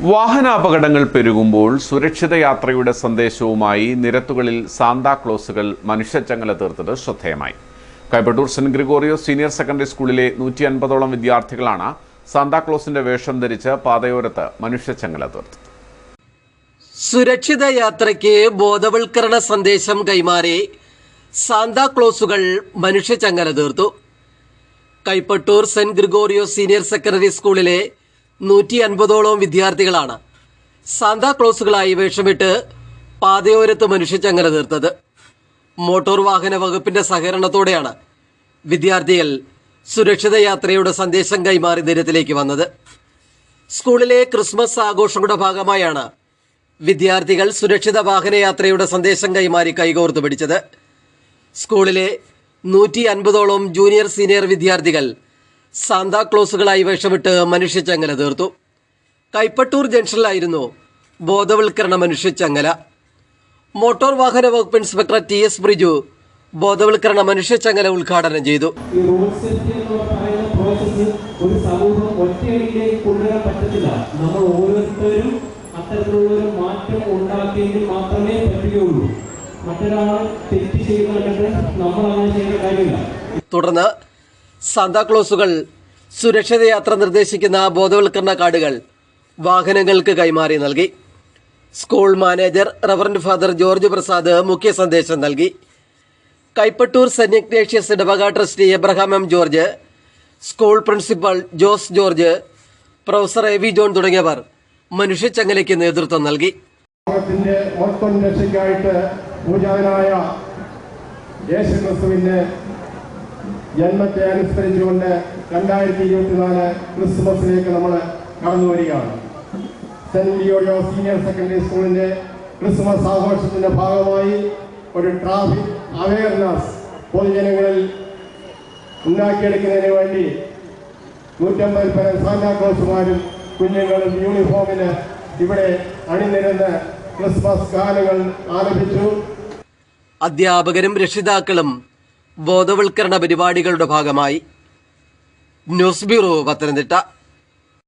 വാഹനാപകടങ്ങൾ പെരുകുമ്പോൾ സുരക്ഷിത യാത്രയുടെ സന്ദേശവുമായി നിരത്തുകളിൽ സാന്താക്ലോസുകൾ മനുഷ്യച്ചങ്ങല തീർത്തത് ശ്രദ്ധേയമായി. Kaipattoor saint Gregorios senior secondary സ്കൂളിലെ 150ഓളം വിദ്യാർത്ഥികളാണ് സാന്താക്ലോസിന്റെ വേഷം ധരിച്ച് പാതയോരത്ത് മനുഷ്യച്ചങ്ങല തീർത്തത്. സുരക്ഷിത യാത്രയ്ക്ക് ബോധവൽക്കരണ സന്ദേശം കൈമാറി സാന്താക്ലോസുകൾ മനുഷ്യച്ചങ്ങല തീർത്തു. Kaipattoor saint Gregorios senior secondary സ്കൂളിലെ 150ഓളം വിദ്യാർത്ഥികളാണ് സാന്താക്ലോസുകളായി വേഷമിട്ട് പാതയോരത്ത് മനുഷ്യച്ചങ്ങല തീർത്തത്. മോട്ടോർ വാഹന വകുപ്പിന്റെ സഹകരണത്തോടെയാണ് വിദ്യാർത്ഥികൾ സുരക്ഷിത യാത്രയുടെ സന്ദേശം കൈമാറി നിരത്തിലേക്ക് വന്നത്. സ്കൂളിലെ ക്രിസ്മസ് ആഘോഷങ്ങളുടെ ഭാഗമായാണ് വിദ്യാർത്ഥികൾ സുരക്ഷിത വാഹനയാത്രയുടെ സന്ദേശം കൈമാറി കൈകോർത്ത് പിടിച്ചത്. സ്കൂളിലെ 150ഓളം ജൂനിയർ സീനിയർ വിദ്യാർത്ഥികൾ സാന്താക്ലോസുകളായി വേഷമിട്ട് മനുഷ്യച്ചങ്ങല തീർത്തു. കൈപ്പട്ടൂർ ജംഗ്ഷനിലായിരുന്നു ബോധവൽക്കരണ മനുഷ്യച്ചങ്ങല. മോട്ടോർ വാഹന വകുപ്പ് ഇൻസ്പെക്ടർ TS ബ്രിജു ബോധവൽക്കരണ മനുഷ്യച്ചങ്ങല ഉദ്ഘാടനം ചെയ്തു. ഒരു സമൂഹം ഒറ്റയടിയിലേക്ക് കൊണ്ടുവരാൻ പറ്റത്തില്ല. നമ്മൾ ഓരോരുത്തരും അത്തരത്തിലുള്ള ഒരു മാറ്റം ഉണ്ടാക്കിയെങ്കിൽ മാത്രമേ പറ്റുകയുള്ളൂ. മറ്റൊരാൾ തെറ്റ് ചെയ്യുന്നുണ്ടെങ്കിൽ നമ്മൾ അങ്ങനെ ചെയ്യേണ്ട കാര്യമില്ല. തുടർന്ന് സാന്താക്ലോസുകൾ സുരക്ഷിത യാത്ര നിർദ്ദേശിക്കുന്ന ബോധവൽക്കരണ കാർഡുകൾ വാഹനങ്ങൾക്ക് കൈമാറി നൽകി. School manager reverend father George Prasad മുഖ്യ സന്ദേശം നൽകി. കൈപ്പട്ടൂർ സെന്റ് ഇഗ്നേഷ്യസ് ഇടവക trustee Abraham M. George, school principal Jose George, professor AV John തുടങ്ങിയവർ മനുഷ്യച്ചങ്ങലയ്ക്ക് നേതൃത്വം നൽകി. ജന്മത്തെ അനുസ്മരിച്ചുകൊണ്ട് 2024 ക്രിസ്മസിലേക്ക് നമ്മൾ കടന്നു വരികയാണ്. സെന്റ് ഗ്രിഗോറിയോസ് സീനിയർ സെക്കൻഡറി സ്കൂളിന്റെ ക്രിസ്മസ് ആഘോഷത്തിന്റെ ഭാഗമായി ഒരു ട്രാഫിക് അവയർനെസ് പൊതുജനങ്ങളിൽ ഉണ്ടാക്കിയെടുക്കുന്നതിന് വേണ്ടി 150 പേർ സാന്താക്ലോസുമാരും കുഞ്ഞുങ്ങളും യൂണിഫോമിന് ഇവിടെ അണിനിരന്ന് ക്രിസ്മസ് ഗാനങ്ങൾ ആലപിച്ചു. അധ്യാപകരും രക്ഷിതാക്കളും ബോധവൽക്കരണ പരിപാടികളുടെ ഭാഗമായി. News bureau, Pathanamthitta.